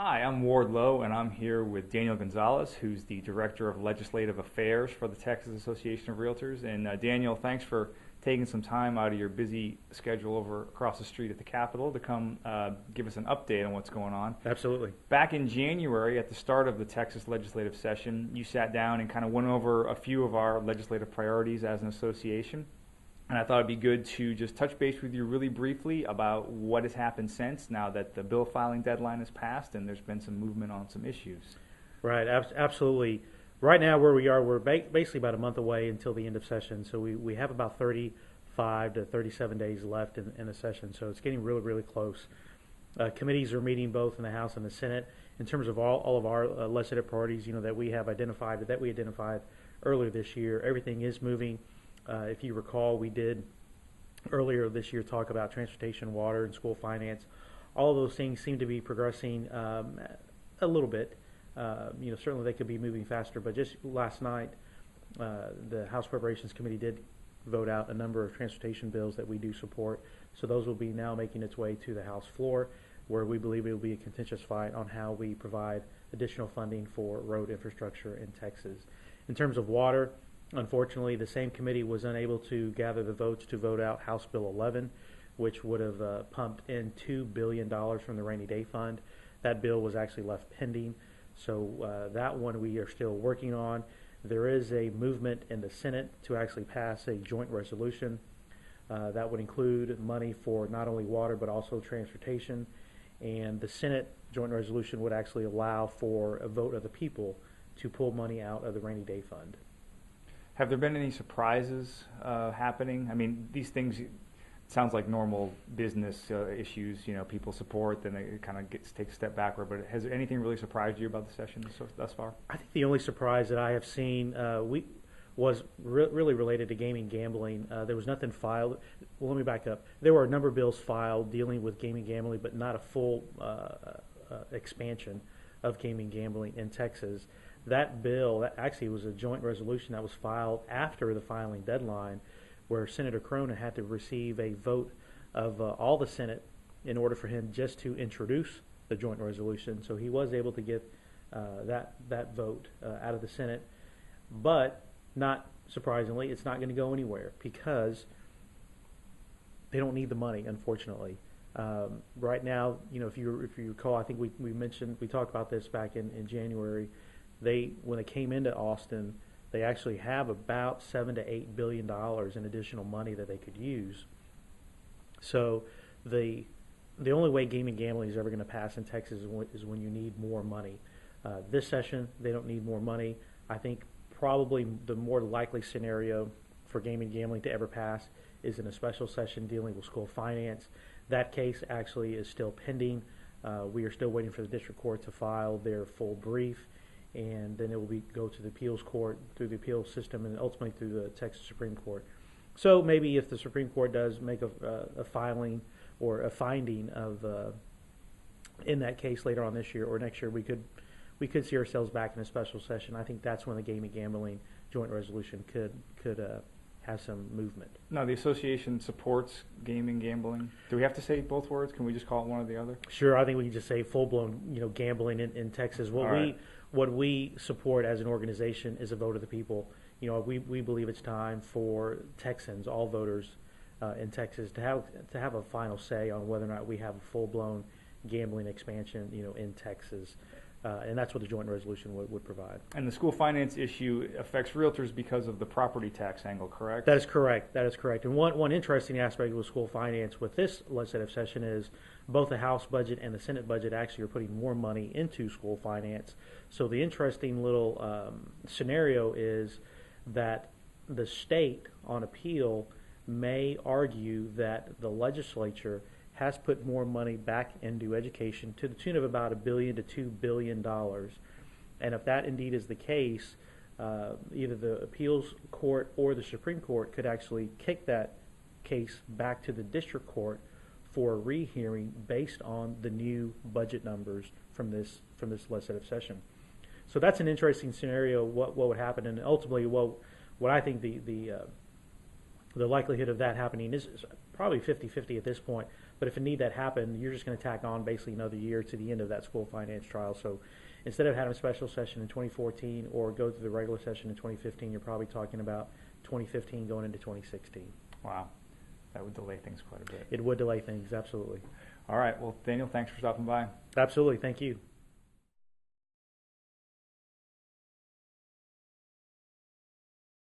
Hi, I'm Ward Lowe, and I'm here with Daniel Gonzalez, who's the Director of Legislative Affairs for the Texas Association of Realtors. And Daniel, thanks for taking some time out of your busy schedule over across the street at the Capitol to come give us an update on what's going on. Absolutely. Back in January, at the start of the Texas legislative session, you sat down and kind of went over a few of our legislative priorities as an association. And I thought it'd be good to just touch base with you really briefly about what has happened since, now that the bill filing deadline has passed and there's been some movement on some issues. Right, absolutely. Right now where we are, we're basically about a month away until the end of session. So we have about 35 to 37 days left in the session. So it's getting really, really close. Committees are meeting both in the House and the Senate. In terms of all of our legislative priorities, that we identified earlier this year, everything is moving. If you recall, we did earlier this year talk about transportation, water, and school finance. All of those things seem to be progressing a little bit. Certainly they could be moving faster, but just last night, the House Appropriations Committee did vote out a number of transportation bills that we do support. So those will be now making its way to the House floor, where we believe it will be a contentious fight on how we provide additional funding for road infrastructure in Texas. In terms of water, unfortunately, the same committee was unable to gather the votes to vote out House Bill 11, which would have pumped in $2 billion from the Rainy Day Fund. That bill was actually left pending, so that one we are still working on. There is a movement in the Senate to actually pass a joint resolution that would include money for not only water but also transportation, and the Senate joint resolution would actually allow for a vote of the people to pull money out of the Rainy Day Fund. Have there been any surprises happening? I mean, these things, it sounds like normal business issues, people support, then it kind of takes a step backward. But has anything really surprised you about the session thus far? I think the only surprise that I have seen was really related to gaming gambling. There was nothing filed. Well, let me back up. There were a number of bills filed dealing with gaming gambling, but not a full expansion of gaming gambling in Texas. That bill, that actually was a joint resolution that was filed after the filing deadline, where Senator Cronin had to receive a vote of all the Senate in order for him just to introduce the joint resolution. So he was able to get that vote out of the Senate. But not surprisingly, it's not going to go anywhere because they don't need the money, unfortunately. Right now, if you recall, I think we talked about this back in January. When they came into Austin, they actually have about $7 to $8 billion in additional money that they could use. So the only way gaming gambling is ever going to pass in Texas is when you need more money. This session, they don't need more money. I think probably the more likely scenario for gaming gambling to ever pass is in a special session dealing with school finance. That case actually is still pending. We are still waiting for the district court to file their full brief, and then it will go to the appeals court through the appeals system and ultimately through the Texas Supreme Court. So maybe if the Supreme Court does make a filing or a finding of in that case later on this year or next year, we could see ourselves back in a special session. I think that's when the gaming gambling joint resolution could have some movement. Now, the association supports gaming gambling. Do we have to say both words? Can we just call it one or the other? Sure, I think we can just say full-blown gambling in Texas. What we support as an organization is a vote of the people. We believe it's time for Texans, all voters in Texas, to have a final say on whether or not we have a full-blown gambling expansion, in Texas. And that's what the joint resolution would provide. And the school finance issue affects realtors because of the property tax angle, correct? That is correct. And one interesting aspect with school finance with this legislative session is both the House budget and the Senate budget actually are putting more money into school finance. So the interesting little scenario is that the state on appeal may argue that the legislature has put more money back into education to the tune of about $1 billion to $2 billion. And if that indeed is the case, either the appeals court or the Supreme Court could actually kick that case back to the district court for a rehearing based on the new budget numbers from this legislative session. So that's an interesting scenario, what would happen, and ultimately what I think the likelihood of that happening is probably 50-50 at this point. But if indeed that happened, you're just going to tack on basically another year to the end of that school finance trial. So instead of having a special session in 2014 or go through the regular session in 2015, you're probably talking about 2015 going into 2016. Wow. That would delay things quite a bit. It would delay things, absolutely. All right. Well, Daniel, thanks for stopping by. Absolutely. Thank you.